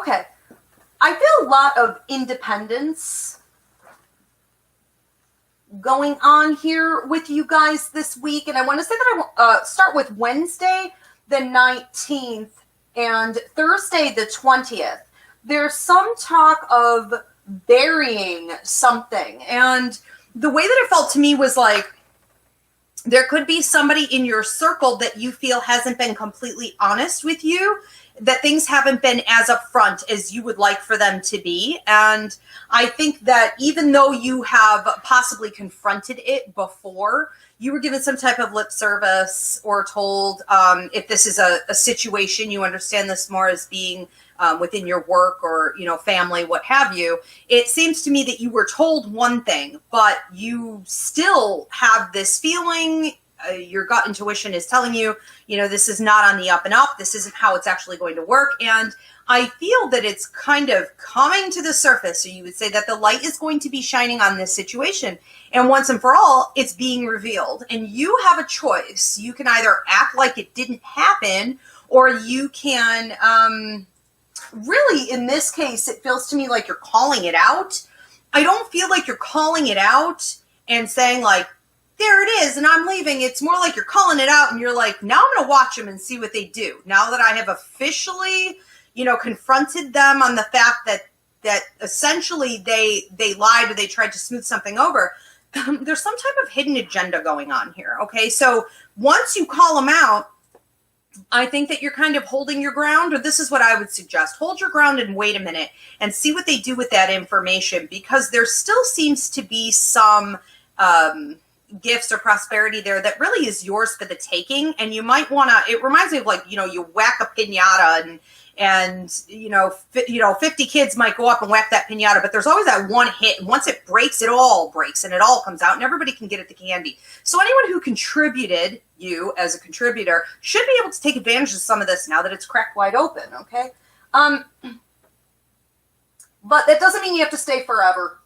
Okay. I feel a lot of independence going on here with you guys this week. And I want to say that I start with Wednesday the 19th and Thursday the 20th. There's some talk of burying something. And the way that it felt to me was like, there could be somebody in your circle that you feel hasn't been completely honest with you, that things haven't been as upfront as you would like for them to be. And I think that even though you have possibly confronted it before, you were given some type of lip service or told, if this is a situation, you understand this more as being within your work or, family, what have you. It seems to me that you were told one thing, but you still have this feeling, your gut intuition is telling you, this is not on the up and up. This isn't how it's actually going to work. And I feel that it's kind of coming to the surface. So you would say that the light is going to be shining on this situation. And once and for all, it's being revealed. And you have a choice. You can either act like it didn't happen, or you can, really, in this case, it feels to me like you're calling it out. I don't feel like you're calling it out and saying like, there it is, and I'm leaving. It's more like you're calling it out and you're like, now I'm going to watch them and see what they do. Now that I have officially, confronted them on the fact that essentially they lied or they tried to smooth something over, there's some type of hidden agenda going on here, okay? So once you call them out, I think that you're kind of holding your ground, or this is what I would suggest. Hold your ground and wait a minute and see what they do with that information, because there still seems to be some gifts or prosperity there that really is yours for the taking. And you might want to, it reminds me of like, you whack a piñata and 50 kids might go up and whack that piñata, but there's always that one hit. And once it breaks, it all breaks and it all comes out and everybody can get at the candy. So anyone who contributed, you as a contributor, should be able to take advantage of some of this now that it's cracked wide open. Okay. But that doesn't mean you have to stay forever.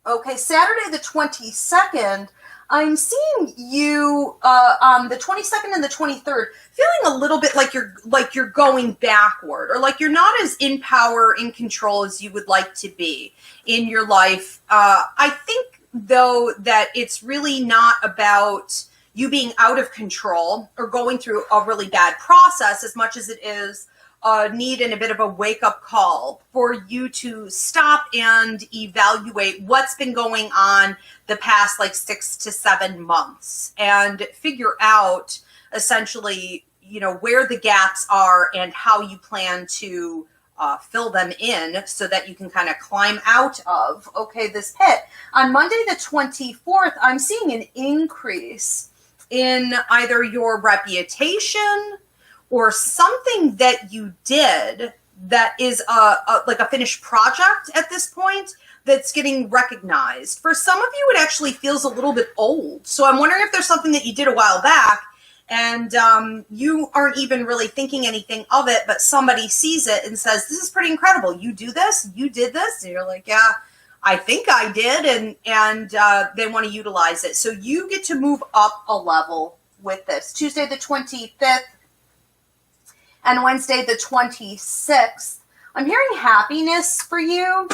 Okay, Saturday the 22nd, I'm seeing you on the 22nd and the 23rd, feeling a little bit like you're going backward, or like you're not as in power, in control as you would like to be in your life. I think, though, that it's really not about you being out of control or going through a really bad process as much as it is a need and a bit of a wake-up call for you to stop and evaluate what's been going on the past 6 to 7 months and figure out essentially, where the gaps are and how you plan to fill them in so that you can kind of climb out of, this pit. On Monday the 24th, I'm seeing an increase in either your reputation or something that you did that is like a finished project at this point that's getting recognized. For some of you, it actually feels a little bit old. So I'm wondering if there's something that you did a while back and you aren't even really thinking anything of it, but somebody sees it and says, this is pretty incredible. You do this, you did this. And you're like, yeah, I think I did. And they want to utilize it. So you get to move up a level with this. Tuesday the 25th. And Wednesday, the 26th, I'm hearing happiness for you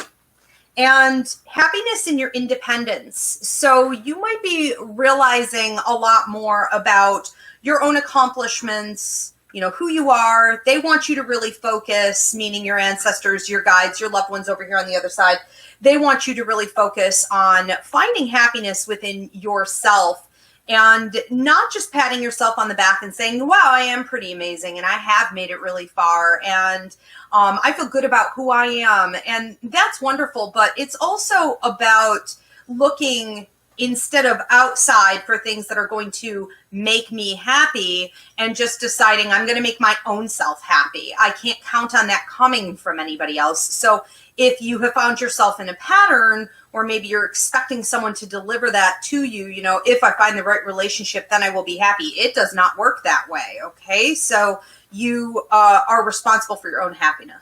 and happiness in your independence. So you might be realizing a lot more about your own accomplishments, who you are. They want you to really focus, meaning your ancestors, your guides, your loved ones over here on the other side. They want you to really focus on finding happiness within yourself. And not just patting yourself on the back and saying, wow, I am pretty amazing and I have made it really far and I feel good about who I am. And that's wonderful. But it's also about looking instead of outside for things that are going to make me happy and just deciding I'm going to make my own self happy. I can't count on that coming from anybody else. So if you have found yourself in a pattern, or maybe you're expecting someone to deliver that to you, if I find the right relationship, then I will be happy. It does not work that way. Okay. So you are responsible for your own happiness.